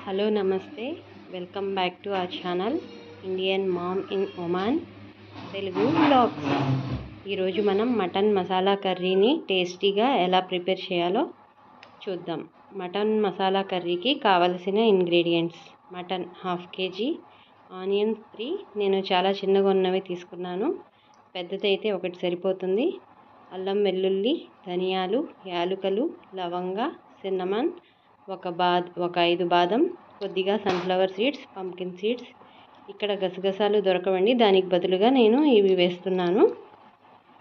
Hello నమస్తే, welcome back to our channel Indian ma'am in Oman Telugu vlogs. ఈరోజు మనం mutton masala కర్రీని టేస్టీగా ఎలా ప్రిపేర్ చేయాలో చూద్దాం. మటన్ మసాలా కర్రీకి కావలసిన ఇంగ్రీడియంట్స్: మటన్ 1/2 kg, ఆనియన్స్ 3, నేను చాలా చిన్నగా ఉన్నవి తీసుకున్నాను, పెద్దదైతే ఒకటి సరిపోతుంది, అల్లం వెల్లుల్లి, ధనియాలు, యాలకులు, లవంగ, సిన్నమన్, ఒక 5 బాదం, కొద్దిగా సన్ఫ్లవర్ సీడ్స్, పంకిన్ సీడ్స్. ఇక్కడ గసగసాలు దొరకవండి, దానికి బదులుగా నేను ఇవి వేస్తున్నాను.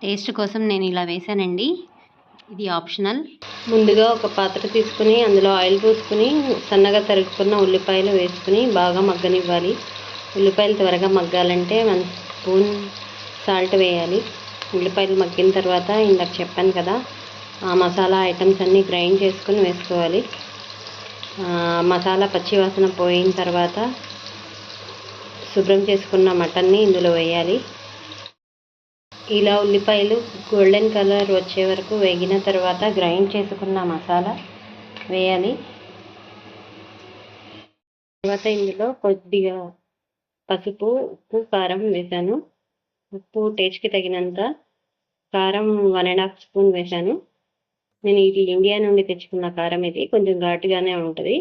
టేస్ట్ కోసం నేను ఇలా వేసానండి, ఇది ఆప్షనల్. ముందుగా ఒక పాత్ర తీసుకుని అందులో ఆయిల్ పోసుకుని సన్నగా తరుగుకున్న ఉల్లిపాయలు వేసుకుని బాగా మగ్గనివ్వాలి. ఉల్లిపాయలు త్వరగా మగ్గాలంటే 1 స్పూన్ సాల్ట్ వేయాలి. ఉల్లిపాయలు మగ్గిన తర్వాత ఇందాక చెప్పాను కదా, ఆ మసాలా ఐటమ్స్ అన్నీ గ్రైండ్ చేసుకుని వేసుకోవాలి. మసాలా పచ్చివాసన పోయిన తర్వాత శుభ్రం చేసుకున్న మటన్ని ఇందులో వేయాలి. ఇలా ఉల్లిపాయలు గోల్డెన్ కలర్ వచ్చే వరకు వేగిన తర్వాత గ్రైండ్ చేసుకున్న మసాలా వేయాలి. తర్వాత ఇందులో కొద్దిగా పసుపు, ఉప్పు, కారం వేసాను. ఉప్పు టేస్ట్కి తగినంత, కారం 1.5 స్పూన్ వేసాను. నేను ఇది ఇండియా నుండి తెచ్చుకున్న కారం, ఇది కొంచెం ఘాటుగానే ఉంటుంది.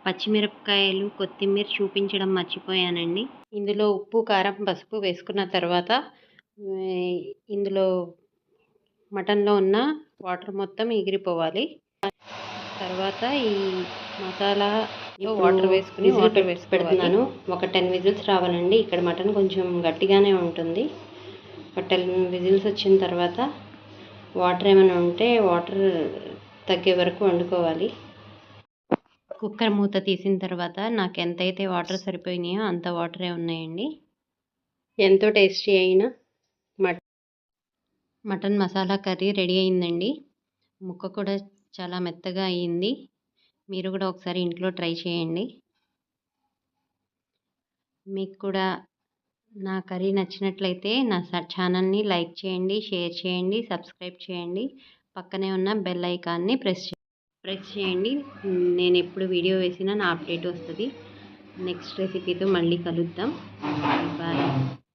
పచ్చిమిరపకాయలు, కొత్తిమీర చూపించడం మర్చిపోయానండి. ఇందులో ఉప్పు, కారం, పసుపు వేసుకున్న తర్వాత ఇందులో మటన్లో ఉన్న వాటర్ మొత్తం ఎగిరిపోవాలి. తర్వాత ఈ మసాలా వాటర్ వేసుకుని పెడుతున్నాను. ఒక 10 విజిల్స్ రావాలండి. ఇక్కడ మటన్ కొంచెం గట్టిగానే ఉంటుంది. ఒక 10 విజిల్స్ వచ్చిన తర్వాత వాటర్ ఏమైనా ఉంటే వాటర్ తగ్గే వరకు వండుకోవాలి. కుక్కర్ మూత తీసిన తర్వాత నాకు ఎంతైతే వాటర్ సరిపోయినాయో అంత వాటరే ఉన్నాయండి. ఎంతో టేస్టీ అయిన మటన్ మసాలా కర్రీ రెడీ అయిందండి. ముక్క కూడా చాలా మెత్తగా అయ్యింది. మీరు కూడా ఒకసారి ఇంట్లో ట్రై చేయండి. మీకు కూడా నా కర్రీ నచ్చినట్లయితే నా ఛానల్ని లైక్ చేయండి, షేర్ చేయండి, సబ్స్క్రైబ్ చేయండి. పక్కనే ఉన్న బెల్ ఐకాన్ని ప్రెస్ చేయండి. నేను ఎప్పుడు వీడియో వేసినా నా అప్డేట్ వస్తుంది. నెక్స్ట్ రెసిపీతో మళ్ళీ కలుద్దాం. బాయ్.